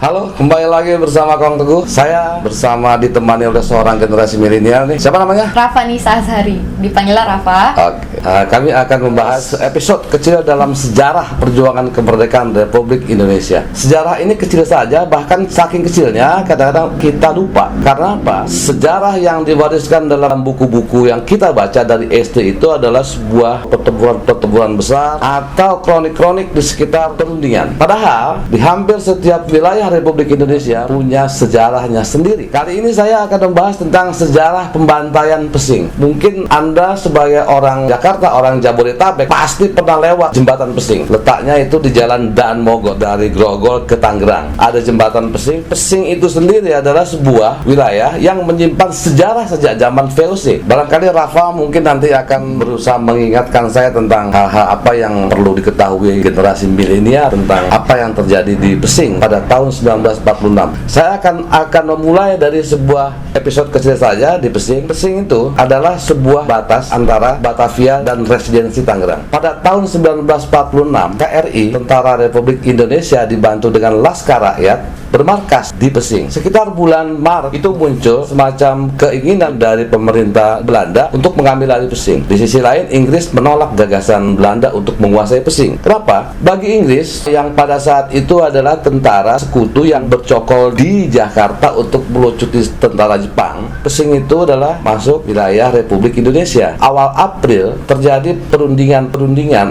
Halo, kembali lagi bersama Kong Teguh. Saya bersama ditemani oleh seorang generasi milenial nih. Siapa namanya? Rafa Nisa Azhari, dipanggilnya Rafa. Oke. Kami akan membahas episode kecil dalam sejarah perjuangan kemerdekaan Republik Indonesia. Sejarah ini kecil saja, bahkan saking kecilnya kadang-kadang kita lupa. Karena apa? Sejarah yang diwariskan dalam buku-buku yang kita baca dari SD itu adalah sebuah pertempuran-pertempuran besar atau kronik-kronik di sekitar perundingan. Padahal di hampir setiap wilayah Republik Indonesia punya sejarahnya sendiri. Kali ini saya akan membahas tentang sejarah pembantaian Pesing. Mungkin Anda sebagai orang Jakarta, orang Jabodetabek pasti pernah lewat jembatan Pesing. Letaknya itu di Jalan Daan Mogot dari Grogol ke Tangerang. Ada jembatan Pesing. Pesing itu sendiri adalah sebuah wilayah yang menyimpan sejarah sejak zaman VOC. Barangkali Rafa mungkin nanti akan berusaha mengingatkan saya tentang hal-hal apa yang perlu diketahui generasi milenial tentang apa yang terjadi di Pesing pada tahun 1946. Saya akan memulai dari sebuah episode kecil saja di Pesing. Pesing itu adalah sebuah batas antara Batavia dan Residensi Tangerang. Pada tahun 1946, KRI, Tentara Republik Indonesia dibantu dengan Laskar Rakyat, bermarkas di Pesing. Sekitar bulan Maret itu muncul semacam keinginan dari pemerintah Belanda untuk mengambil alih Pesing. Di sisi lain, Inggris menolak gagasan Belanda untuk menguasai Pesing. Kenapa? Bagi Inggris yang pada saat itu adalah tentara sekutu yang bercokol di Jakarta untuk melucuti tentara Jepang, Pesing itu adalah masuk wilayah Republik Indonesia. Awal April terjadi perundingan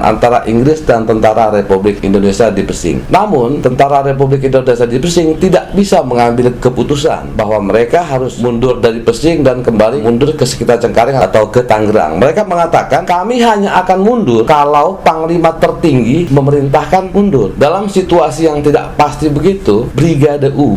antara Inggris dan tentara Republik Indonesia di Pesing. Namun, tentara Republik Indonesia di Pesing tidak bisa mengambil keputusan bahwa mereka harus mundur dari Pesing dan kembali mundur ke sekitar Cengkareng atau ke Tangerang. Mereka mengatakan, kami hanya akan mundur kalau Panglima tertinggi memerintahkan mundur. Dalam situasi yang tidak pasti begitu, Brigade U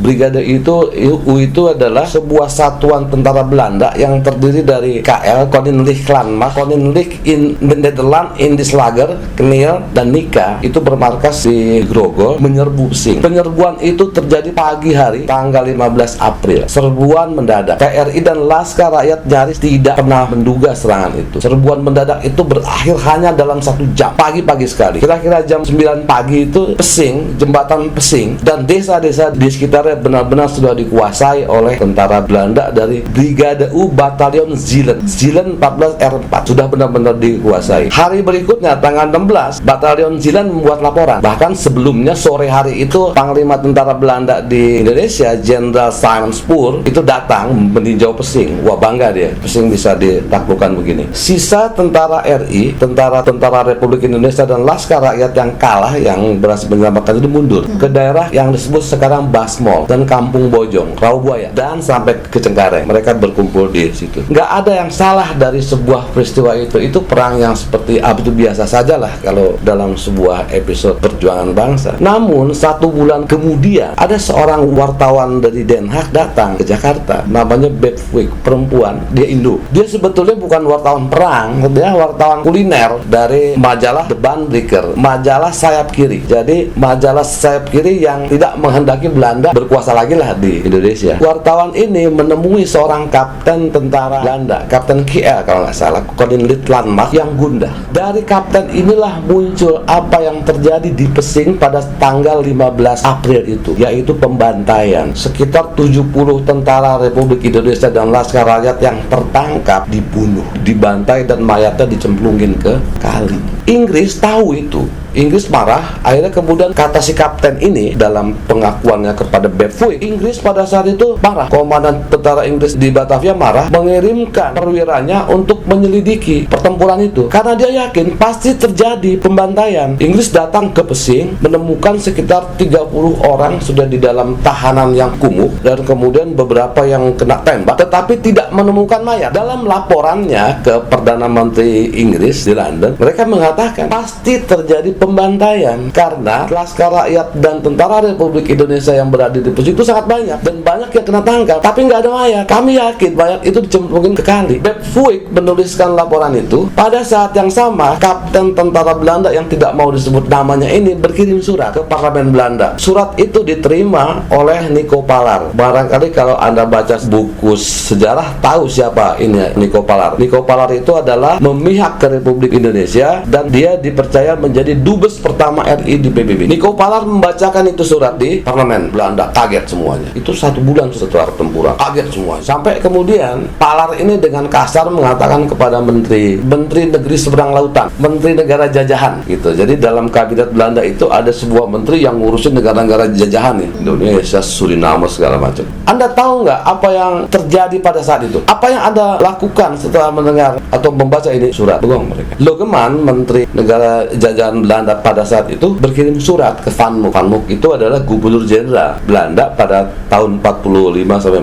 itu adalah sebuah satuan tentara Belanda yang terdiri dari KL, Koninklijke Landmacht, Koninklijke in Nederland, Indislager, Kniel, dan Nika. Itu bermarkas di Grogol menyerbu Pesing. Penyerbuan itu terjadi pagi hari tanggal 15 April. Serbuan mendadak. KRI dan Laskar Rakyat nyaris tidak pernah menduga serangan itu. Serbuan mendadak itu berakhir hanya dalam 1 jam. Pagi-pagi sekali. Kira-kira jam 9 pagi itu Pesing, jembatan Pesing dan desa-desa di sekitarnya benar-benar sudah dikuasai oleh tentara Belanda dari Brigade U Batalion Zeeland 14 R4. Sudah benar-benar dikuasai. Hari berikutnya tanggal 16, Batalion Zeeland membuat laporan. Bahkan sebelumnya sore hari itu Panglima tentara Belanda di Indonesia, Jenderal Simon Spoor, itu datang meninjau Pesing. Wah, bangga dia, Pesing bisa ditaklukkan begini. Sisa tentara RI, tentara Republik Indonesia dan Laskar Rakyat yang kalah, yang berhasil menyelamatkan itu mundur ke daerah yang disebut sekarang Basmol dan Kampung Bojong, Rawabuaya, dan sampai ke Cengkareng. Mereka berkumpul di situ. Nggak ada yang salah dari sebuah peristiwa itu. Itu perang yang seperti itu biasa sajalah kalau dalam sebuah episode perjuangan bangsa. Namun 1 bulan kemudian ada seorang wartawan dari Den Haag datang ke Jakarta, namanya Beb Fuik, perempuan, dia Indo. Dia sebetulnya bukan wartawan perang, dia wartawan kuliner dari majalah The Baanbreker, majalah sayap kiri. Jadi majalah sayap kiri yang tidak menghendaki Belanda berkuasa lagi lah di Indonesia. Wartawan ini menemui seorang kapten tentara Belanda, Kapten KL kalau nggak salah, Koninklijke Landmacht, yang gundah. Dari kapten inilah muncul apa yang terjadi di Pesing pada tanggal 15 April itu, yaitu pembantaian. Sekitar 70 tentara Republik Indonesia dan Laskar Rakyat yang tertangkap dibunuh, dibantai, dan mayatnya dicemplungin ke kali. Inggris tahu itu. Inggris marah. Akhirnya kemudian kata si kapten ini dalam pengakuannya kepada Beb Fuik, Inggris pada saat itu marah. Komandan tentara Inggris di Batavia marah, mengirimkan perwiranya untuk menyelidiki pertempuran itu karena dia yakin pasti terjadi pembantaian. Inggris datang ke Pesing, menemukan sekitar 30 orang sudah di dalam tahanan yang kumuh dan kemudian beberapa yang kena tembak, tetapi tidak menemukan mayat. Dalam laporannya ke Perdana Menteri Inggris di London, mereka mengatakan pasti terjadi pembantaian karena Laskar Rakyat dan tentara Republik Indonesia yang berada di Pesing itu sangat banyak dan banyak yang kena tangkap, tapi nggak ada mayat. Kami yakin mayat itu dicemplungin ke kali. Beb Fuik menuliskan laporan itu. Pada saat yang sama, kapten tentara Belanda yang tidak mau disebut namanya ini berkirim surat ke parlemen Belanda. Surat itu diterima oleh Nico Palar. Barangkali kalau Anda baca buku sejarah tahu siapa ini Nico Palar. Nico Palar itu adalah memihak ke Republik Indonesia dan dan dia dipercaya menjadi dubes pertama RI di PBB. Nico Palar membacakan itu surat di parlemen Belanda, kaget semuanya. Itu 1 bulan setelah pertempuran, kaget semua. Sampai kemudian Palar ini dengan kasar mengatakan kepada Menteri Negeri Seberang Lautan, Menteri Negara Jajahan gitu. Jadi dalam kabinet Belanda itu ada sebuah menteri yang ngurusin negara-negara jajahan nih, Indonesia, Suriname, segala macam. Anda tahu nggak apa yang terjadi pada saat itu? Apa yang Anda lakukan setelah mendengar atau membaca ini surat? Bengong mereka. Logeman, Menteri Negara Jajahan Belanda pada saat itu berkirim surat ke Van Mook. Van Mook itu adalah Gubernur Jenderal Belanda pada tahun 45 sampai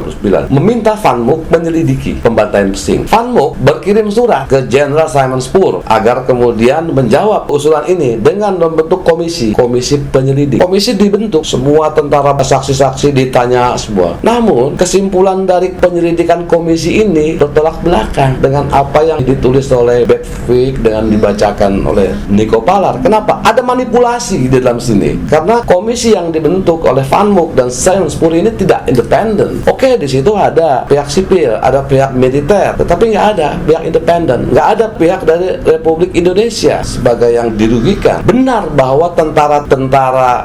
49, meminta Van Mook menyelidiki pembantaian Pesing. Van Mook berkirim surat ke Jenderal Simon Spoor agar kemudian menjawab usulan ini dengan membentuk komisi penyelidik. Komisi dibentuk, semua tentara, saksi-saksi ditanya semua. Namun kesimpulan dari penyelidikan komisi ini bertolak belakang dengan apa yang ditulis oleh Bedford dengan dibacakan oleh Nico Palar. Kenapa? Ada manipulasi di dalam sini. Karena komisi yang dibentuk oleh Van Mook dan Simon Spoor ini tidak independen. Oke, di situ ada pihak sipil, ada pihak militer, tetapi nggak ada pihak independen, nggak ada pihak dari Republik Indonesia sebagai yang dirugikan. Benar bahwa tentara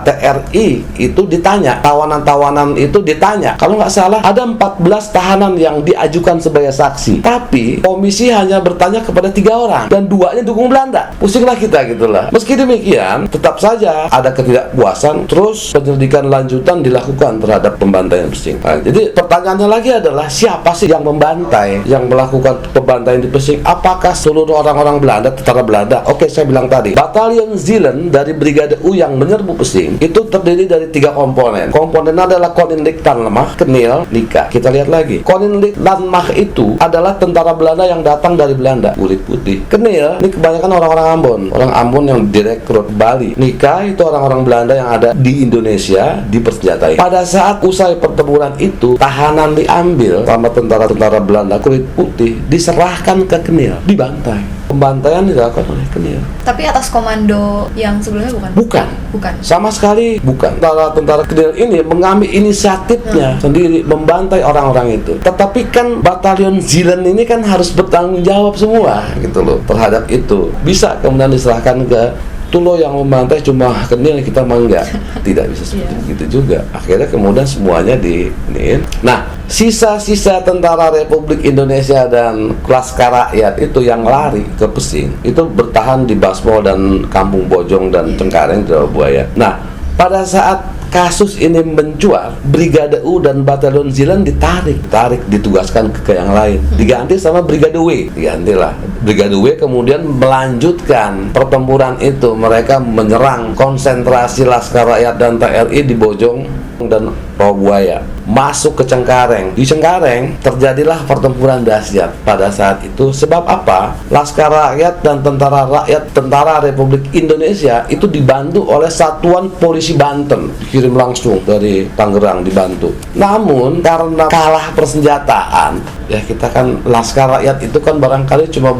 TRI itu ditanya, tawanan-tawanan itu ditanya. Kalau nggak salah ada 14 tahanan yang diajukan sebagai saksi, tapi komisi hanya bertanya kepada 3 orang dan 2-nya dukung Belanda. Pusinglah kita gitulah. Meski demikian, tetap saja ada ketidakpuasan. Terus penyelidikan lanjutan dilakukan terhadap pembantaian Pesing. Nah, jadi pertanyaannya lagi adalah siapa sih yang membantai, yang melakukan pembantaian di Pesing? Apakah seluruh orang-orang Belanda, tentara Belanda? Oke, saya bilang tadi, Batalion Zeeland dari Brigade U yang menyerbu Pesing itu terdiri dari 3 komponen. Komponennya adalah Koninklijke Landmacht, Kenil, Nika. Kita lihat lagi. Koninklijke Landmacht itu adalah tentara Belanda yang datang dari Belanda, kulit putih. Kenil ini kebanyakan orang-orang Ambon, orang Ambon yang direkrut Bali. Nika itu orang-orang Belanda yang ada di Indonesia, dipersenjatai. Pada saat usai pertempuran itu, tahanan diambil sama tentara-tentara Belanda kulit putih, diserahkan ke Kenil, dibantai. Pembantaian dilakukan oleh Kenil. Tapi atas komando yang sebelumnya bukan? Bukan. Sama sekali bukan. Tentara Kenil ini mengambil inisiatifnya sendiri membantai orang-orang itu. Tetapi kan Batalion Zeeland ini kan harus bertanggung jawab semua gitu loh terhadap itu. Bisa kemudian diserahkan ke Tulo yang membantai cuma Kenil, kita mah enggak. Tidak bisa seperti itu juga. Akhirnya kemudian semuanya ini. Nah, sisa-sisa tentara Republik Indonesia dan Laskar Rakyat itu yang lari ke Pesing itu bertahan di Basmo dan Kampung Bojong dan Cengkareng di Buaya. Nah, pada saat kasus ini mencuat, Brigade U dan Batalion Zeeland ditarik, ditugaskan ke yang lain, diganti sama Brigade W. Digantilah Brigade W, kemudian melanjutkan pertempuran itu. Mereka menyerang konsentrasi Laskar Rakyat dan TRI di Bojong dan Buaya, masuk ke Cengkareng. Di Cengkareng terjadilah pertempuran dahsyat pada saat itu. Sebab apa? Laskar Rakyat dan Tentara Republik Indonesia itu dibantu oleh Satuan Polisi Banten, dikirim langsung dari Tangerang, dibantu. Namun karena kalah persenjataan, ya kita kan Laskar Rakyat itu kan barangkali cuma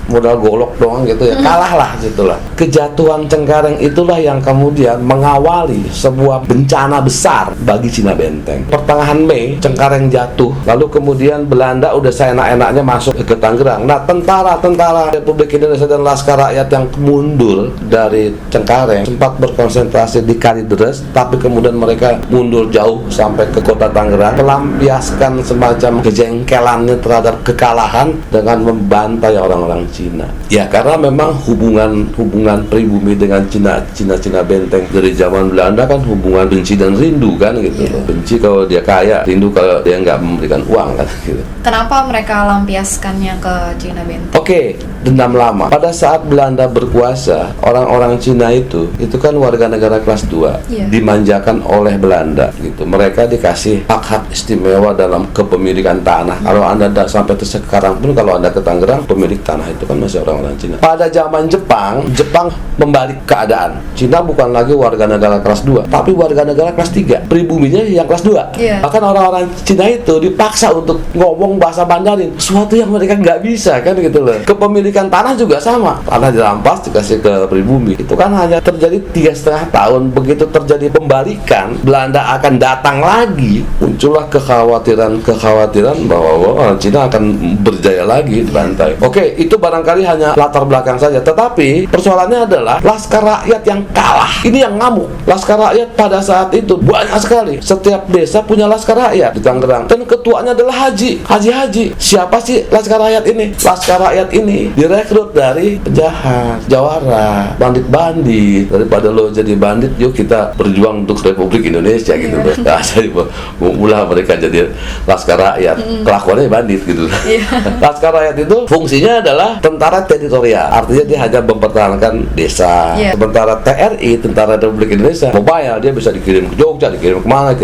modal golok doang gitu ya, kalah lah gitulah. Kejatuhan Cengkareng itulah yang kemudian mengawali sebuah bencana besar bagi Cina Benteng. Pertengahan Mei Cengkareng jatuh, lalu kemudian Belanda udah seenak-enaknya masuk ke Tangerang. Nah, tentara Republik Indonesia dan Laskar Rakyat yang mundur dari Cengkareng sempat berkonsentrasi di Kalideres, tapi kemudian mereka mundur jauh sampai ke kota Tangerang, melampiaskan semacam kejengkelannya terhadap kekalahan dengan membantai orang-orang Cina. Ya, karena memang hubungan pribumi dengan Cina Benteng dari zaman Belanda kan hubungan benci dan rindu kan gitu. Benci kalau dia kaya, rindu kalau dia nggak memberikan uang kan gitu. Kenapa mereka lampiaskannya ke Cina Benteng? Oke, dendam lama. Pada saat Belanda berkuasa, orang-orang Cina itu kan warga negara kelas 2, dimanjakan oleh Belanda gitu. Mereka dikasih hak-hak istimewa dalam kepemilikan tanah. Kalau Anda sampai sekarang pun kalau Anda ke Tangerang, pemilik tanah itu kan masih orang-orang Cina. Pada zaman Jepang membalik keadaan. Cina bukan lagi warga negara kelas 2, tapi warga negara kelas 3. Pribuminya yang kelas 2. Bahkan orang-orang Cina itu dipaksa untuk ngomong bahasa Mandarin, sesuatu yang mereka nggak bisa kan gitu loh. Kepemilikan kepemilikan tanah juga sama, tanah dirampas dikasih ke pribumi. Itu kan hanya terjadi 3,5 tahun. Begitu terjadi pembalikan, Belanda akan datang lagi, muncullah kekhawatiran bahwa Cina akan berjaya lagi dibantai. Oke, itu barangkali hanya latar belakang saja. Tetapi persoalannya adalah laskar rakyat yang kalah. Ini yang ngamuk. Laskar rakyat pada saat itu banyak sekali. Setiap desa punya laskar rakyat di Tangerang. Dan ketuanya adalah haji. Siapa sih laskar rakyat ini? Laskar rakyat ini direkrut dari penjahat, jawara, bandit-bandit. Daripada lo jadi bandit, yuk kita berjuang untuk Republik Indonesia gitu. Nah, jadi mulai mereka jadi laskar rakyat. Kelakuannya bandit gitu. Laskar rakyat itu fungsinya adalah tentara teritorial. Artinya dia hanya mempertahankan desa. Sementara TRI, Tentara Republik Indonesia, mobile, dia bisa dikirim ke Jogja, dikirim kemana.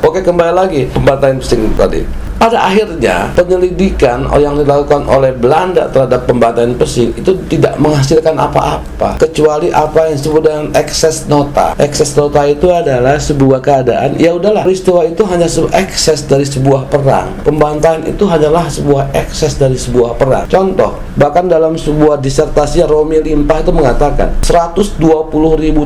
Oke, kembali lagi pembantaian pesing tadi. Pada akhirnya penyelidikan yang dilakukan oleh Belanda terhadap pembantaian pesing itu tidak menghasilkan apa-apa kecuali apa yang disebut dengan excess nota. Excess nota itu adalah sebuah keadaan, ya udahlah, peristiwa itu hanya ekses dari sebuah perang. Pembantaian itu hanyalah sebuah ekses dari sebuah perang. Contoh, bahkan dalam sebuah disertasi Romy Limpah itu mengatakan 120.000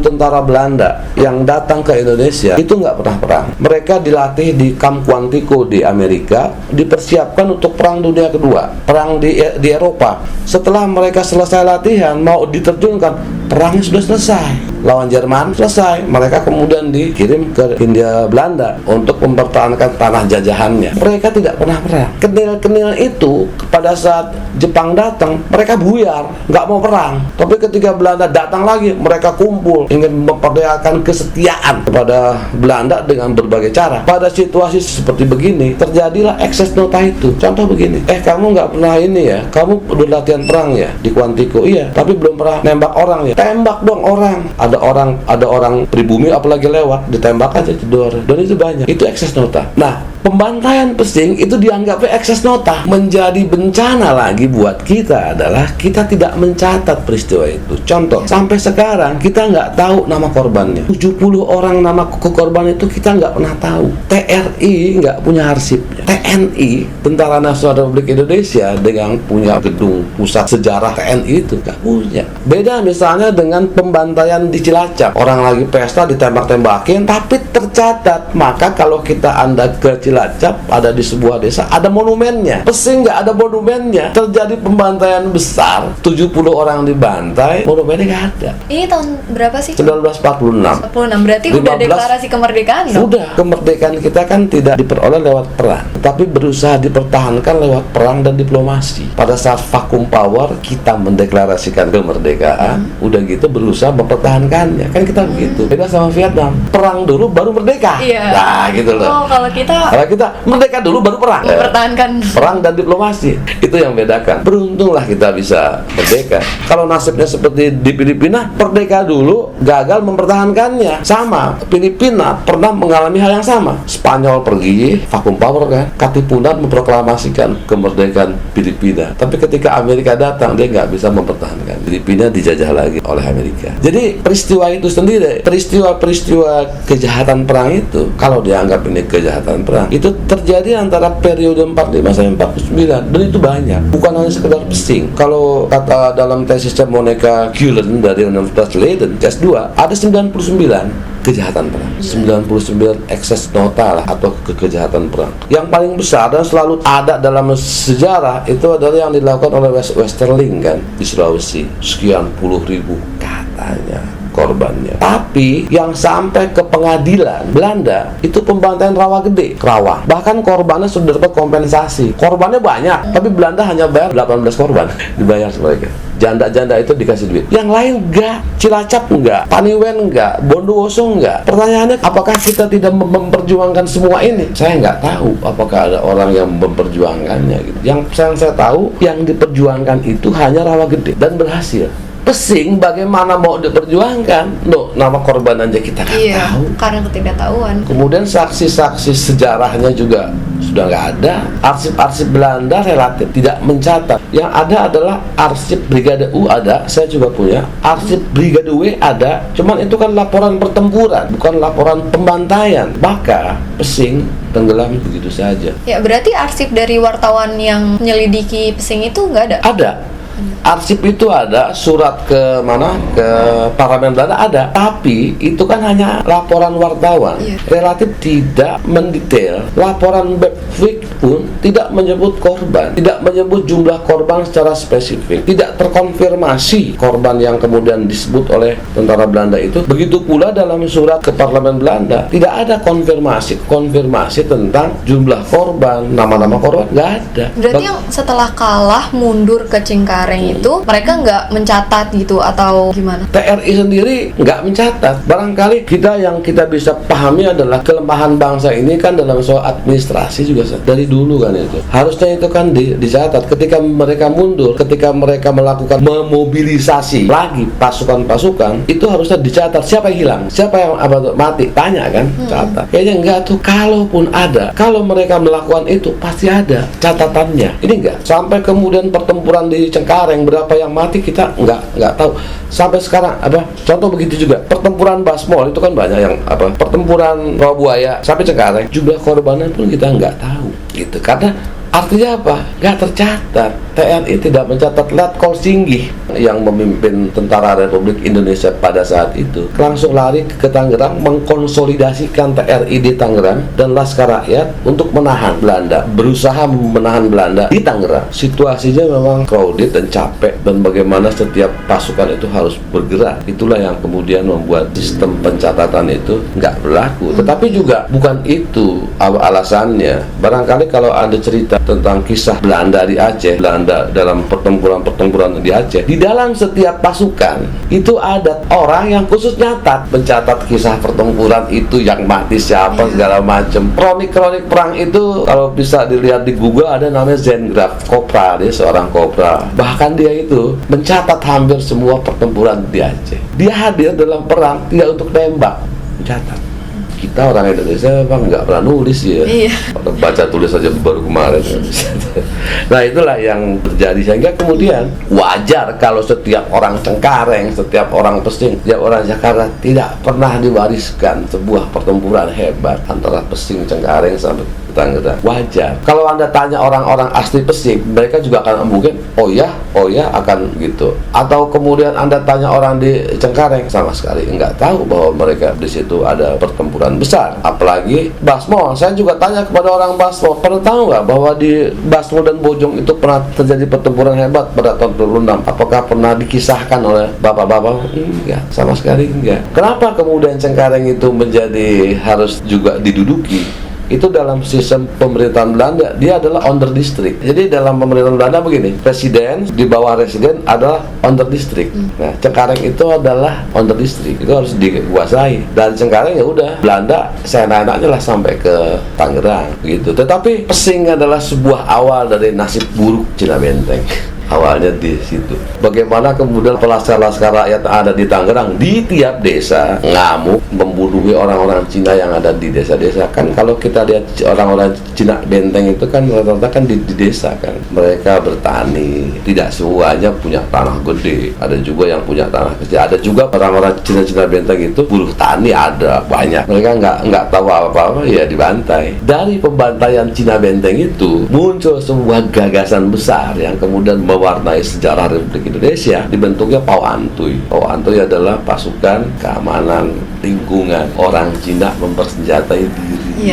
tentara Belanda yang datang ke Indonesia itu nggak pernah perang. Mereka dilatih di Camp Quantico di Amerika, dipersiapkan untuk perang dunia kedua, perang di Eropa. Setelah mereka selesai latihan, mau diterjunkan, perangnya sudah selesai. Lawan Jerman selesai, mereka kemudian dikirim ke Hindia Belanda untuk mempertahankan tanah jajahannya. Mereka tidak pernah perang. Kenil-kenil itu pada saat Jepang datang, mereka buyar, nggak mau perang. Tapi ketika Belanda datang lagi, mereka kumpul, ingin memperdayakan kesetiaan kepada Belanda dengan berbagai cara. Pada situasi seperti begini, terjadilah ekses nota itu. Contoh begini, kamu nggak pernah ini ya, kamu udah latihan perang ya di Quantico, iya, tapi belum pernah nembak orang ya. Tembak dong orang. Ada orang pribumi apalagi lewat, ditembak aja jedor. Dan itu banyak. Itu ekses nota. Nah, pembantaian pesing itu dianggapnya ekses nota. Menjadi bencana lagi buat kita adalah kita tidak mencatat peristiwa itu. Contoh, sampai sekarang kita nggak tahu nama korbannya. 70 orang nama korban itu kita nggak pernah tahu. TRI nggak punya arsipnya. TNI, Tentara Nasional Republik Indonesia, dengan punya gedung pusat sejarah TNI itu nggak punya. Beda misalnya dengan pembantaian di Cilacap, orang lagi pesta ditembak-tembakin tapi tercatat. Maka kalau Anda ke Cilacap, ada di sebuah desa, ada monumennya. Pesing nggak ada monumennya. Terjadi pembantaian besar, 70 orang dibantai, monumennya nggak ada. Ini tahun berapa sih? 1946. 46, berarti udah deklarasi kemerdekaan dong? Udah, kemerdekaan kita kan tidak diperoleh lewat perang, tapi berusaha dipertahankan lewat perang dan diplomasi. Pada saat vakum power, kita mendeklarasikan kemerdekaan, udah gitu berusaha mempertahankannya. Kan kita begitu. Beda sama Vietnam, perang dulu baru merdeka. Nah, gitu loh. Oh, kalau kita merdeka dulu baru perang. Mempertahankan Perang dan diplomasi. Itu yang bedakan. Beruntunglah kita bisa merdeka. Kalau nasibnya seperti di Filipina, merdeka dulu, gagal mempertahankannya. Sama, Filipina pernah mengalami hal yang sama. Spanyol pergi, vakum power kan, Katipunan memproklamasikan kemerdekaan Filipina. Tapi ketika Amerika datang, dia nggak bisa mempertahankan. Filipina dijajah lagi oleh Amerika. Jadi peristiwa itu sendiri, peristiwa kejahatan perang itu, kalau dianggap ini kejahatan perang, itu terjadi antara periode 45 sampai 49, dan itu banyak, bukan hanya sekedar pesing. Kalau kata dalam tesisnya Monica Gulen dari Universitas Leiden, S2, ada 99 kejahatan perang, 99 ekses nota lah, atau kejahatan perang. Yang paling besar dan selalu ada dalam sejarah itu adalah yang dilakukan oleh Westerling kan di Sulawesi, sekian puluh ribu katanya korbannya. Tapi yang sampai ke pengadilan Belanda itu pembantaian rawa gede, Kerawang. Bahkan korbannya sudah dapat kompensasi. Korbannya banyak, tapi Belanda hanya bayar 18 korban dibayar mereka. Janda-janda itu dikasih duit. Yang lain enggak. Cilacap enggak, Paniwen enggak, Bondowoso enggak. Pertanyaannya, apakah kita tidak memperjuangkan semua ini? Saya enggak tahu apakah ada orang yang memperjuangkannya gitu. Yang saya tahu, yang diperjuangkan itu hanya rawa gede dan berhasil. Pesing bagaimana mau diperjuangkan? Nama korban aja kita nggak tahu. Karena ketidaktahuan. Kemudian saksi-saksi sejarahnya juga sudah nggak ada. Arsip-arsip Belanda relatif tidak mencatat. Yang ada adalah arsip Brigade U ada, saya juga punya. Arsip Brigade W ada. Cuman itu kan laporan pertempuran, bukan laporan pembantaian. Maka pesing tenggelam begitu saja. Ya berarti arsip dari wartawan yang menyelidiki pesing itu nggak ada? Ada. Arsip itu ada, surat ke mana, ke Parlemen Belanda ada, tapi itu kan hanya laporan wartawan, relatif tidak mendetail. Laporan Bepvik pun tidak menyebut korban, tidak menyebut jumlah korban secara spesifik, tidak terkonfirmasi korban yang kemudian disebut oleh tentara Belanda itu. Begitu pula dalam surat ke Parlemen Belanda tidak ada konfirmasi tentang jumlah korban, nama-nama korban nggak ada. Berarti yang setelah kalah mundur ke Cengkareng itu mereka nggak mencatat gitu atau gimana? TRI sendiri nggak mencatat. Barangkali yang kita bisa pahami adalah kelemahan bangsa ini kan dalam soal administrasi juga dari dulu kan itu. Harusnya itu kan dicatat. Ketika mereka mundur, ketika mereka melakukan memobilisasi lagi pasukan-pasukan, itu harusnya dicatat siapa yang hilang, siapa yang mati, tanya kan, catat. Kayaknya enggak tuh. Kalaupun ada, kalau mereka melakukan itu pasti ada catatannya. Ini enggak. Sampai kemudian pertempuran di Cengkareng berapa yang mati kita nggak tahu sampai sekarang. Contoh begitu juga pertempuran Basmol itu kan banyak yang pertempuran Rawabuaya sampai Cengkareng jumlah korbannya pun kita nggak tahu gitu. Karena artinya apa? Nggak tercatat. TNI tidak mencatat. Letkol Singgih yang memimpin Tentara Republik Indonesia pada saat itu langsung lari ke Tangerang, mengkonsolidasikan TRI di Tangerang dan Laskar Rakyat untuk menahan Belanda, berusaha menahan Belanda di Tangerang. Situasinya memang crowded dan capek, dan bagaimana setiap pasukan itu harus bergerak. Itulah yang kemudian membuat sistem pencatatan itu nggak berlaku. Tetapi juga bukan itu alasannya. Barangkali kalau Anda cerita tentang kisah Belanda di Aceh, Belanda dalam pertempuran di Aceh, di dalam setiap pasukan itu ada orang yang khusus mencatat kisah pertempuran itu, yang mati siapa segala macam. Kronik perang itu kalau bisa dilihat di Google ada namanya Zengraf Kopral, dia seorang kopral. Bahkan dia itu mencatat hampir semua pertempuran di Aceh. Dia hadir dalam perang tidak untuk tembak, mencatat. Kita orang Indonesia bang nggak pernah nulis ya, baca tulis saja baru kemarin. Nah itulah yang terjadi, sehingga kemudian wajar kalau setiap orang Cengkareng, setiap orang Pesing, setiap orang Jakarta tidak pernah diwariskan sebuah pertempuran hebat antara Pesing, Cengkareng sampai Tangerang. Wajar. Kalau Anda tanya orang-orang asli Pesing, mereka juga akan mungkin oh ya akan gitu. Atau kemudian Anda tanya orang di Cengkareng, sama sekali nggak tahu bahwa mereka di situ ada pertempuran besar. Apalagi Basmol, saya juga tanya kepada orang Basmol, pernah tahu nggak bahwa di Basmol dan Bojong itu pernah terjadi pertempuran hebat pada tahun 2006? Apakah pernah dikisahkan oleh bapak-bapak? Enggak, sama sekali enggak. Kenapa kemudian Cengkareng itu menjadi harus juga diduduki? Itu dalam sistem pemerintahan Belanda, dia adalah onder district. Jadi dalam pemerintahan Belanda begini, presiden, di bawah residen adalah onder district. Nah, Cengkareng itu adalah onder district, itu harus dikuasai. Dari Cengkareng ya udah, Belanda seenak-enaknya lah sampai ke Tangerang gitu. Tetapi Pesing adalah sebuah awal dari nasib buruk Cina Benteng. Awalnya di situ. Bagaimana kemudian laskar rakyat ada di Tangerang, di tiap desa ngamuk membunuh orang-orang Cina yang ada di desa-desa. Kan kalau kita lihat orang-orang Cina Benteng itu kan rata-rata kan di desa kan. Mereka bertani, tidak semuanya punya tanah gede. Ada juga yang punya tanah kecil. Ada juga orang-orang Cina Benteng itu buruh tani, ada banyak. Mereka nggak tahu apa-apa ya dibantai. Dari pembantaian Cina Benteng itu muncul sebuah gagasan besar yang kemudian mewarnai sejarah Republik Indonesia, dibentuknya Pau Antui. Pau Antui adalah pasukan keamanan lingkungan orang Cina mempersenjatai diri.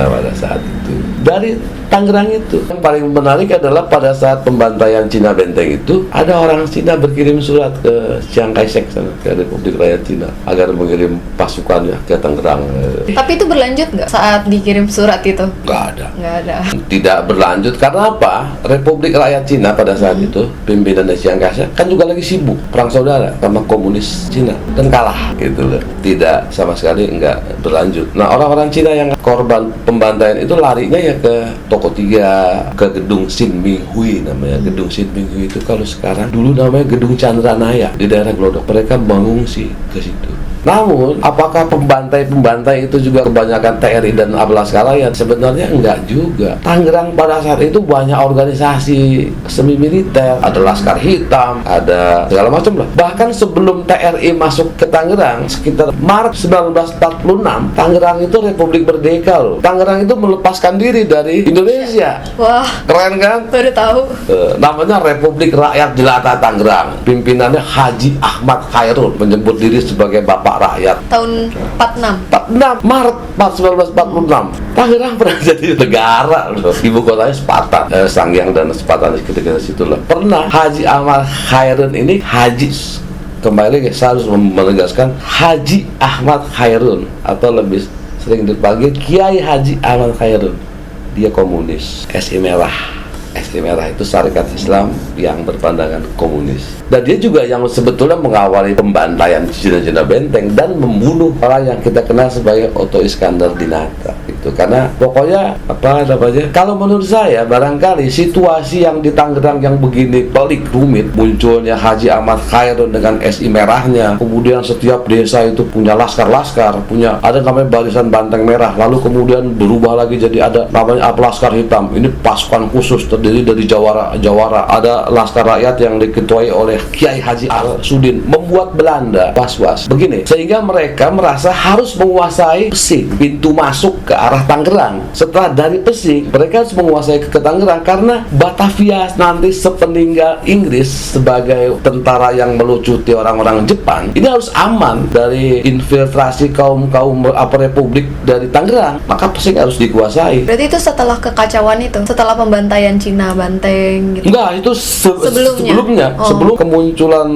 Pada saat itu dari Tangerang itu yang paling menarik adalah pada saat pembantaian Cina Benteng itu ada orang Cina berkirim surat ke Chiang Kai-shek, ke Republik Rakyat Cina, agar mengirim pasukannya ke Tangerang. Tapi itu berlanjut nggak saat dikirim surat itu? Nggak ada. Tidak berlanjut karena apa? Republik Rakyat Cina pada saat itu, pimpinannya Chiang Kai-shek kan juga lagi sibuk perang saudara sama komunis Cina dan kalah gitu loh. Tidak, sama sekali nggak berlanjut. Nah, orang-orang Cina yang korban pembantaian itu larinya ya ke Toko 3, ke gedung Sin Ming Hui namanya. Gedung Sin Ming Hui itu kalau sekarang dulu namanya Gedung Chandranaya di daerah Glodok. Mereka mengungsi ke situ. Namun, apakah pembantai itu juga kebanyakan TNI dan Laskar Rakyat? Sebenarnya enggak juga. Tangerang pada saat itu banyak organisasi semi militer, ada Laskar Hitam, ada segala macam lah. Bahkan sebelum TRI masuk ke Tangerang, sekitar Maret 1946, Tangerang itu Republik Merdeka loh. Tangerang itu melepaskan diri dari Indonesia. Wah, Keren kan? baru tahu. Namanya Republik Rakyat Jelata Tangerang. Pimpinannya Haji Ahmad Khairun, menyebut diri sebagai Bapak Rakyat. Tahun 46. 46 Maret 1946, Tangerang pernah jadi negara loh. Ibu kotanya Sepatan, Sangiang dan Sepatan ketika situ lah. Pernah Haji Ahmad Khairun ini kembali lagi saya harus menegaskan Haji Ahmad Khairun atau lebih sering dipanggil Kiai Haji Ahmad Khairun. Dia komunis, SI Merah. SI Merah itu syarikat Islam yang berpandangan komunis. Dan dia juga yang sebetulnya mengawali pembantaian Cina Benteng dan membunuh orang yang kita kenal sebagai Otto Iskandar Dinata. Itu karena pokoknya apa namanya? Kalau menurut saya barangkali situasi yang di Tangerang yang begini pelik rumit, munculnya Haji Ahmad Khairun dengan SI Merahnya, kemudian setiap desa itu punya laskar-laskar, punya ada namanya barisan banteng merah, lalu kemudian berubah lagi jadi ada namanya Laskar Hitam. Ini pasukan khusus terdiri dari jawara, ada Laskar Rakyat yang diketuai oleh Kiai Haji Al-Sudin, membuat Belanda was-was begini, sehingga mereka merasa harus menguasai Pesing, pintu masuk ke arah Tangerang. Setelah dari Pesing, mereka harus menguasai ke Tangerang karena Batavia nanti sepeninggal Inggris sebagai tentara yang melucuti orang-orang Jepang, ini harus aman dari infiltrasi kaum Republik dari Tangerang, maka Pesing harus dikuasai. Berarti itu setelah kekacauan itu, setelah pembantaian Cina Banteng gitu. Enggak, itu sebelumnya. Oh. Sebelum kemunculan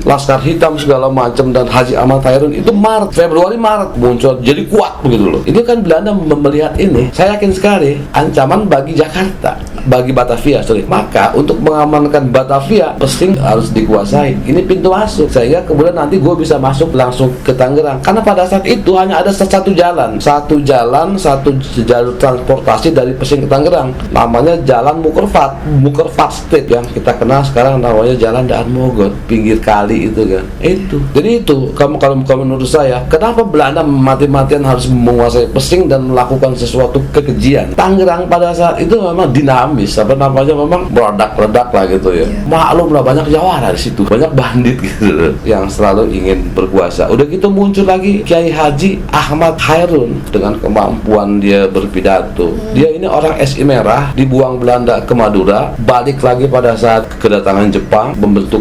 Laskar Hitam segala macam dan Haji Ahmad Khairun itu Februari Maret muncul jadi kuat begitu loh. Ini kan Belanda melihat ini, saya yakin sekali ancaman bagi Jakarta, bagi Batavia, maka untuk mengamankan Batavia, Pesing harus dikuasai. Ini pintu masuk, sehingga kemudian nanti gue bisa masuk langsung ke Tangerang. Karena pada saat itu hanya ada satu jalur transportasi dari Pesing ke Tangerang, namanya Jalan Mukerfat Street, yang kita kenal sekarang namanya Jalan Daan Mogot, pinggir kali itu kan. Jadi itu kalau menurut saya, kenapa Belanda mati-matian harus menguasai Pesing dan melakukan sesuatu kekejian. Tangerang pada saat itu memang dinamis, memang meledak-ledak lah gitu ya. Maklum lah, banyak jawara di situ, banyak bandit gitu yang selalu ingin berkuasa. Udah gitu muncul lagi Kiai Haji Ahmad Khairun dengan kemampuan dia berpidato. Dia ini orang SI Merah, dibuang Belanda ke Madura, balik lagi pada saat kedatangan Jepang,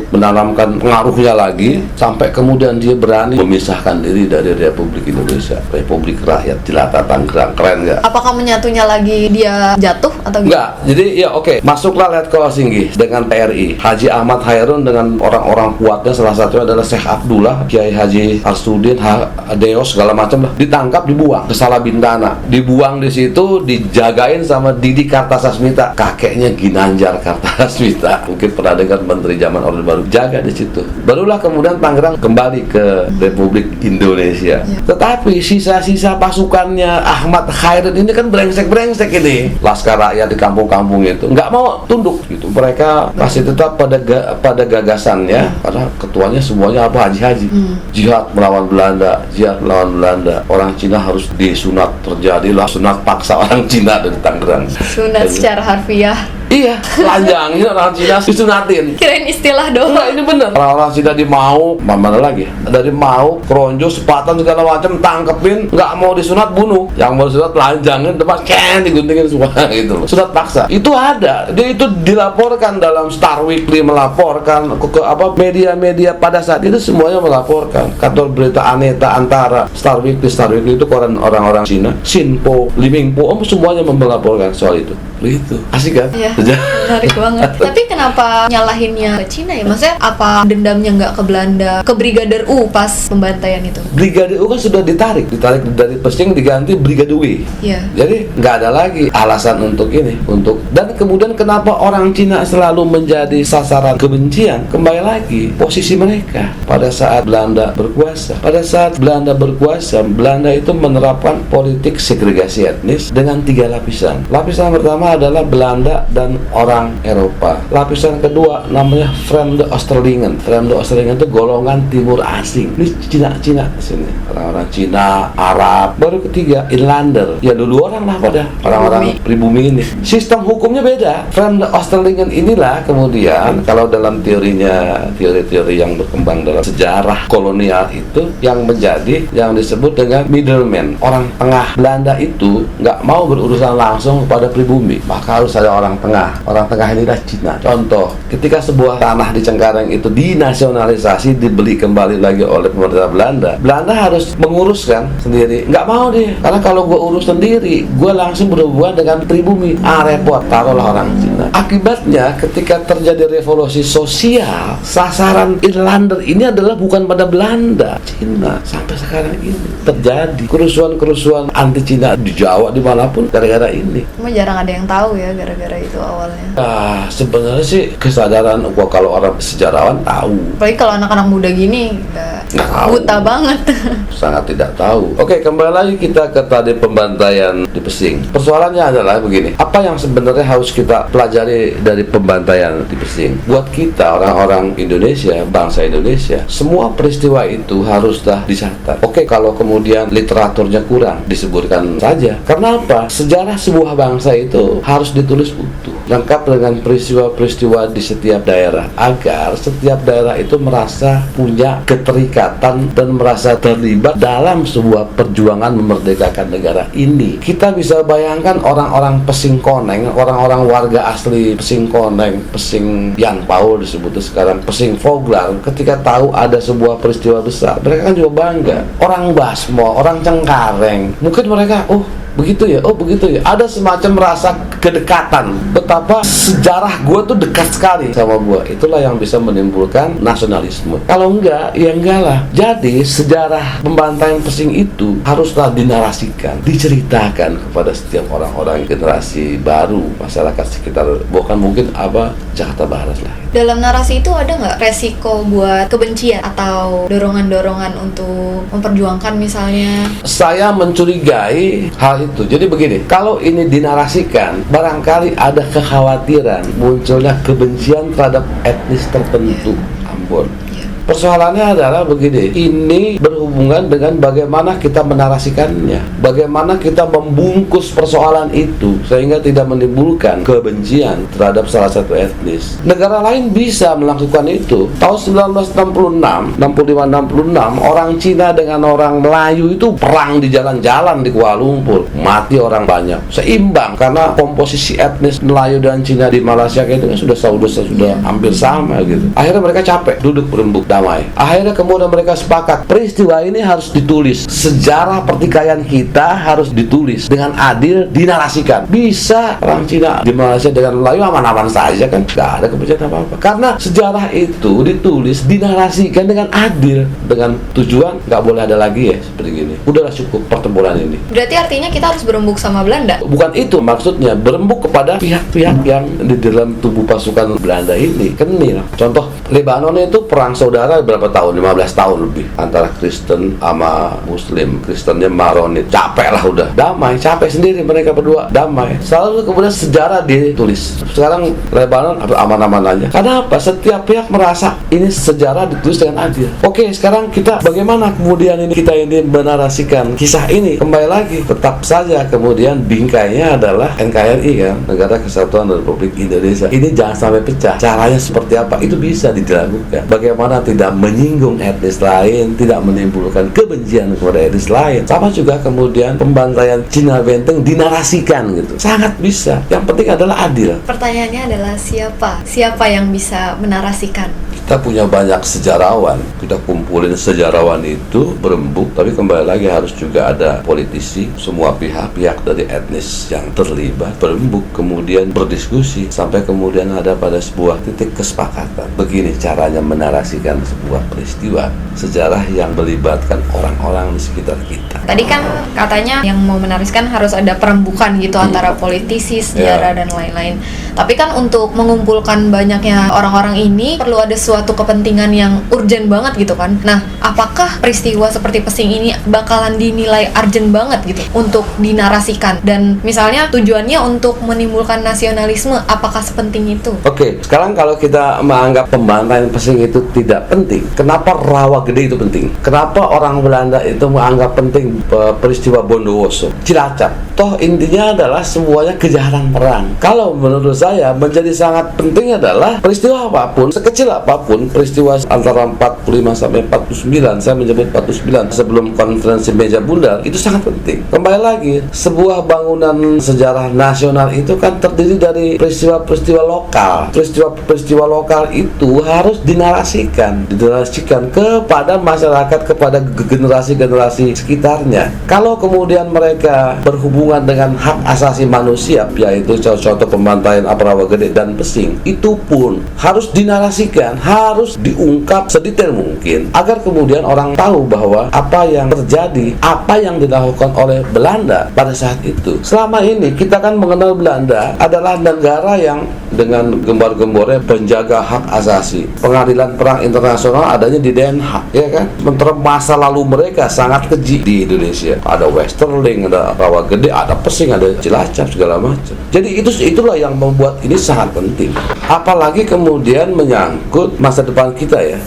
menanamkan pengaruhnya lagi, sampai kemudian dia berani memisahkan diri dari Republik Indonesia, Republik Rakyat Jelata Tangerang. Keren nggak? Apakah menyatunya lagi dia jatuh atau gimana? Enggak, jadi ya oke. Masuklah Letkol Singgih dengan TRI, Haji Ahmad Khairun dengan orang-orang kuatnya, salah satunya adalah Syekh Abdullah, Kiai Haji Al-Sudin, Deos segala macam lah, ditangkap, dibuang ke Salabintana, dibuang di situ, dijagain sama Didi Kartasasmita, kakeknya Ginanjar Kartasasmita, mungkin pernah dengar menteri zaman Orde Baru, jaga di situ. Barulah kemudian Tangerang kembali ke Republik Indonesia. Tetapi sisa-sisa pasukannya Ahmad Khairun ini kan brengsek ini, Laskar Rakyat di kampung-kampung itu nggak mau tunduk gitu. Mereka masih tetap pada gagasannya, karena ketuanya semuanya haji-haji. Jihad melawan Belanda. Orang Cina harus disunat, terjadilah sunat paksa orang Cina dari Tangerang. Sunat secara harfiah. Iya, telanjangin orang Cina disunatin. Kirain istilah doang. Enggak, ini bener. Orang-orang Cina di Mau, mana lagi? Dari Mau, Kronjo, Sepatan segala macam, tangkepin, nggak mau disunat, bunuh. Yang mau disunat telanjangin, tempat diguntingin semua gitu loh. Sunat paksa. Itu ada. Dia itu dilaporkan dalam Star Weekly, melaporkan ke media-media pada saat itu semuanya melaporkan. Kantor berita Aneta Antara, Star Weekly itu koran orang-orang Cina, Xinpo, Limingpo, semuanya melaporkan soal itu. Begitu. Asik kan? Iya, menarik banget. Tapi kenapa nyalahinnya ke Cina ya? Maksudnya apa dendamnya nggak ke Belanda, ke Brigadir U pas pembantaian itu? Brigadir U kan sudah ditarik dari Pesing diganti Brigadir W. Iya. Jadi nggak ada lagi alasan untuk dan kemudian kenapa orang Cina selalu menjadi sasaran kebencian? Kembali lagi posisi mereka pada saat Belanda berkuasa. Pada saat Belanda berkuasa, Belanda itu menerapkan politik segregasi etnis dengan 3 lapisan. Lapisan pertama pertama adalah Belanda dan orang Eropa. Lapisan kedua namanya Vreemde Oosterlingen. Vreemde Oosterlingen itu golongan timur asing. Ini Cina sini, orang-orang Cina, Arab. Baru ketiga Inlander. Ya dulu orang lah pada orang-orang pribumi ini. Sistem hukumnya beda. Vreemde Oosterlingen inilah kemudian kalau dalam teorinya, teori-teori yang berkembang dalam sejarah kolonial itu yang menjadi yang disebut dengan middleman, orang tengah. Belanda itu nggak mau berurusan langsung kepada pribumi, maka harus ada orang tengah. Orang tengah inilah Cina. Contoh, ketika sebuah tanah di Cengkareng itu dinasionalisasi, dibeli kembali lagi oleh pemerintah Belanda, Belanda harus menguruskan sendiri. Nggak mau dia, karena kalau gue urus sendiri, gue langsung berhubungan dengan pribumi. Repot, taruhlah orang Cina. Akibatnya, ketika terjadi revolusi sosial, sasaran Inlander ini adalah bukan pada Belanda, Cina. Sampai sekarang ini terjadi kerusuhan-kerusuhan anti Cina di Jawa, dimanapun, gara-gara ini. Cuma jarang ada yang tahu ya gara-gara itu awalnya. Sebenarnya sih kesadaran gua kalau orang sejarawan tahu. Apalagi kalau anak-anak muda gini Nggak tahu. buta banget. Sangat tidak tahu. Oke, kembali lagi kita ke tadi pembantaian di Pesing. Persoalannya adalah begini, apa yang sebenarnya harus kita pelajari dari pembantaian di Pesing? Buat kita orang-orang Indonesia, bangsa Indonesia, semua peristiwa itu haruslah dicatat. Oke, kalau kemudian literaturnya kurang, disebutkan saja. Karena apa? Sejarah sebuah bangsa itu harus ditulis utuh, lengkap dengan peristiwa-peristiwa di setiap daerah, agar setiap daerah itu merasa punya keterikatan dan merasa terlibat dalam sebuah perjuangan memerdekakan negara ini. Kita bisa bayangkan orang-orang Pesing Koneng, orang-orang warga asli Pesing Koneng, Pesing Yan Paul disebutnya sekarang, Pesing Voglar, ketika tahu ada sebuah peristiwa besar, mereka kan juga bangga. Orang Basmo, orang Cengkareng, mungkin mereka, begitu ya, ada semacam rasa kedekatan, betapa sejarah gue tuh dekat sekali sama gue. Itulah yang bisa menimbulkan nasionalisme. Kalau enggak, ya enggak lah. Jadi sejarah pembantaian Pesing itu haruslah dinarasikan, diceritakan kepada setiap orang-orang generasi baru, masyarakat sekitar, bukan mungkin Jakarta Barat lah. Dalam narasi itu ada nggak resiko buat kebencian atau dorongan-dorongan untuk memperjuangkan misalnya? Saya mencurigai hal itu. Jadi begini, kalau ini dinarasikan, barangkali ada kekhawatiran munculnya kebencian terhadap etnis tertentu. Ambon. Persoalannya adalah begini, ini berhubungan dengan bagaimana kita menarasikannya, bagaimana kita membungkus persoalan itu sehingga tidak menimbulkan kebencian terhadap salah satu etnis. Negara lain bisa melakukan itu. Tahun 1965, orang Cina dengan orang Melayu itu perang di jalan-jalan di Kuala Lumpur, mati orang banyak, seimbang karena komposisi etnis Melayu dan Cina di Malaysia itu kan sudah hampir sama gitu. Akhirnya mereka capek, duduk berembuk damai. Akhirnya kemudian mereka sepakat, peristiwa ini harus ditulis. Sejarah pertikaian kita harus ditulis dengan adil, dinarasikan. Bisa orang Cina di Malaysia dengan Melayu aman-aman saja kan, nggak ada kebencian apa-apa. Karena sejarah itu ditulis, dinarasikan dengan adil, dengan tujuan nggak boleh ada lagi ya seperti gini. Udahlah cukup pertempuran ini. Berarti artinya kita harus berembuk sama Belanda? Bukan itu maksudnya, berembuk kepada pihak-pihak yang di dalam tubuh pasukan Belanda ini. Kenil. Contoh, Lebanon itu perang saudara berapa tahun? 15 tahun lebih antara Kristen sama Muslim. Kristennya Maronit, capek lah udah, damai, capek sendiri mereka berdua, damai. Selalu kemudian sejarah ditulis. Sekarang Lebanon aman-aman aja. Karena apa? Setiap pihak merasa ini sejarah ditulis dengan adil. Oke, sekarang kita bagaimana kemudian kita ini menarasikan kisah ini? Kembali lagi, tetap saja kemudian bingkainya adalah NKRI kan, Negara Kesatuan Republik Indonesia. Ini jangan sampai pecah. Caranya seperti apa? Itu bisa dilakukan. Bagaimana tidak menyinggung etnis lain, tidak menimbulkan kebencian kepada etnis lain. Sama juga kemudian pembantaian Cina Benteng dinarasikan gitu. Sangat bisa. Yang penting adalah adil. Pertanyaannya adalah siapa yang bisa menarasikan? Kita punya banyak sejarawan, kita kumpulin sejarawan itu berembuk, tapi kembali lagi harus juga ada politisi, semua pihak-pihak dari etnis yang terlibat berembuk, kemudian berdiskusi sampai kemudian ada pada sebuah titik kesepakatan. Begini caranya menarasikan sebuah peristiwa sejarah yang melibatkan orang-orang di sekitar kita. Tadi kan katanya yang mau menarasikan harus ada perembukan gitu antara politisi, sejarah dan lain-lain. Tapi kan untuk mengumpulkan banyaknya orang-orang ini perlu ada suatu suatu kepentingan yang urgent banget gitu kan. Nah, apakah peristiwa seperti Pesing ini bakalan dinilai urgent banget gitu untuk dinarasikan, dan misalnya tujuannya untuk menimbulkan nasionalisme, apakah sepenting itu? Oke, sekarang kalau kita menganggap pembantaian Pesing itu tidak penting, kenapa Rawa Gede itu penting? Kenapa orang Belanda itu menganggap penting peristiwa Bondowoso, Cilacap? Toh intinya adalah semuanya kejahatan perang. Kalau menurut saya menjadi sangat penting adalah peristiwa apapun, sekecil apapun, peristiwa antara 45 sampai 49, saya menyebut 49 sebelum konferensi meja bundar, itu sangat penting. Kembali lagi, sebuah bangunan sejarah nasional itu kan terdiri dari peristiwa-peristiwa lokal. Peristiwa-peristiwa lokal itu harus dinarasikan kepada masyarakat, kepada generasi-generasi sekitarnya. Kalau kemudian mereka berhubungan dengan hak asasi manusia, yaitu contoh pembantaian Rawa Gede dan Pesing, itu pun harus dinarasikan, harus diungkap sedetail mungkin, agar kemudian orang tahu bahwa apa yang terjadi, apa yang dilakukan oleh Belanda pada saat itu. Selama ini kita kan mengenal Belanda adalah negara yang dengan gembar-gembornya penjaga hak asasi. Pengadilan Perang Internasional adanya di Den Haag, ya kan? Sementara masa lalu mereka sangat keji di Indonesia. Ada Westerling, ada Rawa Gede, ada Pesing, ada Cilacap, segala macam. Jadi itulah yang membuat ini sangat penting. Apalagi kemudian menyangkut masa depan kita ya.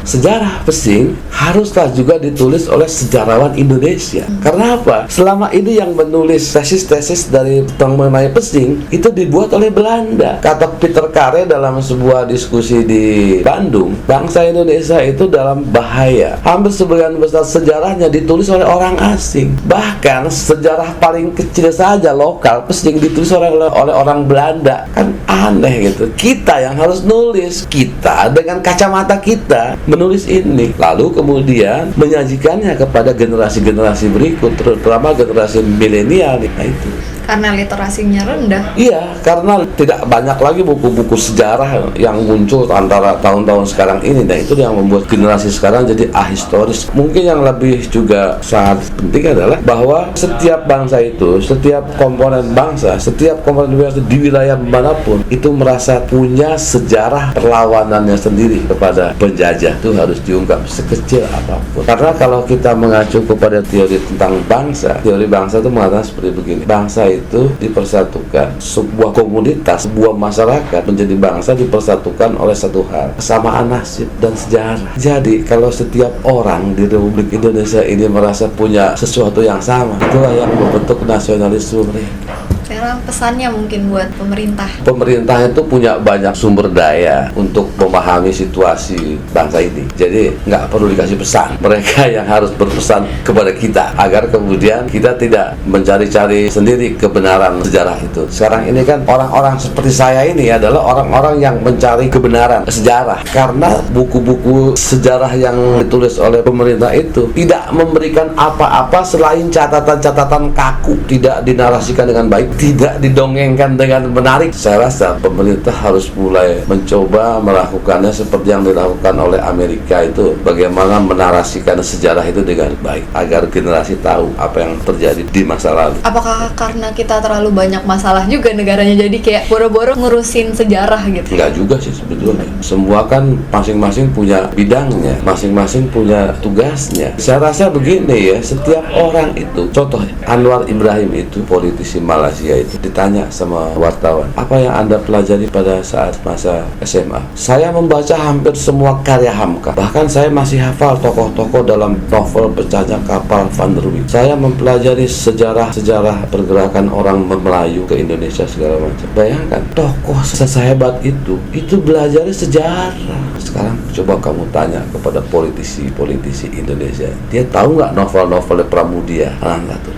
Sejarah Pesing haruslah juga ditulis oleh sejarawan Indonesia. Karena apa? Selama ini yang menulis tesis-tesis dari mengenai Pesing itu dibuat oleh Belanda. Kata Peter Carey dalam sebuah diskusi di Bandung, bangsa Indonesia itu dalam bahaya. Hampir sebagian besar sejarahnya ditulis oleh orang asing. Bahkan sejarah paling kecil saja lokal Pesing ditulis oleh orang Belanda. Kan aneh gitu. Kita yang harus nulis, kita dengan kacamata kita menulis ini, lalu kemudian menyajikannya kepada generasi-generasi berikut, terutama generasi milenial. Nah itu karena literasinya rendah. Iya, karena tidak banyak lagi buku-buku sejarah yang muncul antara tahun-tahun sekarang ini. Nah itu yang membuat generasi sekarang jadi ahistoris. Mungkin yang lebih juga sangat penting adalah bahwa setiap bangsa itu, setiap komponen bangsa, setiap komponen bangsa di wilayah manapun itu merasa punya sejarah perlawanannya sendiri kepada penjajah. Itu harus diungkap sekecil apapun. Karena kalau kita mengacu kepada teori tentang bangsa, teori bangsa itu mengatakan seperti begini: bangsa itu dipersatukan, sebuah komunitas, sebuah masyarakat menjadi bangsa dipersatukan oleh satu hal, kesamaan nasib dan sejarah. Jadi kalau setiap orang di Republik Indonesia ini merasa punya sesuatu yang sama, itulah yang membentuk nasionalisme mereka. Sekarang pesannya mungkin buat pemerintah. Pemerintah itu punya banyak sumber daya untuk memahami situasi bangsa ini. Jadi nggak perlu dikasih pesan. Mereka yang harus berpesan kepada kita agar kemudian kita tidak mencari-cari sendiri kebenaran sejarah itu. Sekarang ini kan orang-orang seperti saya ini adalah orang-orang yang mencari kebenaran sejarah, karena buku-buku sejarah yang ditulis oleh pemerintah itu tidak memberikan apa-apa selain catatan-catatan kaku, tidak dinarasikan dengan baik, tidak didongengkan dengan menarik. Saya rasa pemerintah harus mulai mencoba melakukannya seperti yang dilakukan oleh Amerika itu, bagaimana menarasikan sejarah itu dengan baik agar generasi tahu apa yang terjadi di masa lalu. Apakah karena kita terlalu banyak masalah juga negaranya, jadi kayak boro-boro ngurusin sejarah gitu? Enggak juga sih sebetulnya. Semua kan masing-masing punya bidangnya, masing-masing punya tugasnya. Saya rasa begini ya, setiap orang itu, contoh Anwar Ibrahim itu politisi Malaysia itu ditanya sama wartawan, apa yang Anda pelajari pada saat masa SMA? Saya membaca hampir semua karya Hamka, bahkan saya masih hafal tokoh-tokoh dalam novel Pecahnya Kapal Van der Wijk. Saya mempelajari sejarah pergerakan orang Melayu ke Indonesia segala macam. Bayangkan, tokoh sehebat itu belajar sejarah. Sekarang coba kamu tanya kepada politisi Indonesia, dia tahu nggak novel-novelnya Pramudia? Nggak tahu.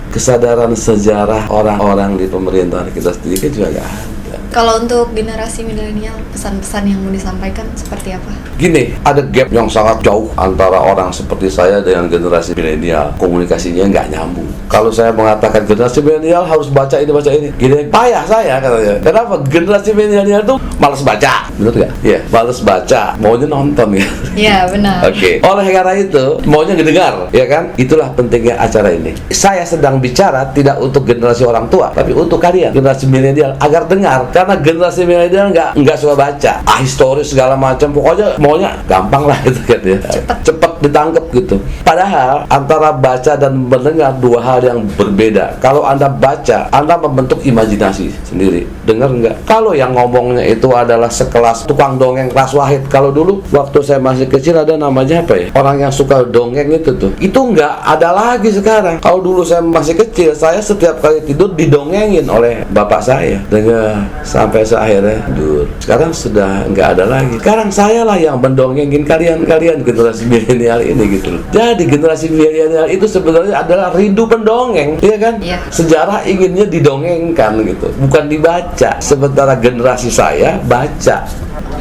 Kesadaran sejarah orang-orang di pemerintahan kita sendiri kan juga nggak ada. Kalau untuk generasi milenial, pesan-pesan yang mau disampaikan seperti apa? Gini, ada gap yang sangat jauh antara orang seperti saya dengan generasi milenial. Komunikasinya nggak nyambung. Kalau saya mengatakan generasi milenial harus baca ini, gini payah saya katanya. Kenapa? Generasi milenial itu malas baca, benar nggak? Iya, malas baca, maunya nonton ya. Iya, benar. Oke. Oleh karena itu, maunya ngedengar, ya kan? Itulah pentingnya acara ini. Saya sedang bicara tidak untuk generasi orang tua, tapi untuk kalian, generasi milenial, agar dengar. karena generasi milenial nggak suka baca, historis segala macam, pokoknya maunya gampang lah gitu kan ya, cepet ditangkap gitu. Padahal antara baca dan mendengar dua hal yang berbeda. Kalau Anda baca, Anda membentuk imajinasi sendiri. Dengar nggak? Kalau yang ngomongnya itu adalah sekelas tukang dongeng kelas Wahid. Kalau dulu waktu saya masih kecil ada namanya apa ya? Orang yang suka dongeng itu tuh. Itu nggak ada lagi sekarang. Kalau dulu saya masih kecil, saya setiap kali tidur didongengin oleh bapak saya. Dengar sampai akhirnya tidur. Sekarang sudah nggak ada lagi. Sekarang saya lah yang mendongengin kalian generasi milenial ini gitu loh. Jadi generasi milenial itu sebenarnya adalah rindu pendongeng, iya kan? Iya. Sejarah inginnya didongengkan gitu, bukan dibaca. Sementara generasi saya baca.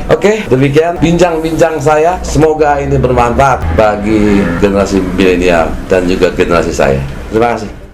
Oke, demikian bincang-bincang saya. Semoga ini bermanfaat bagi generasi milenial dan juga generasi saya. Terima kasih.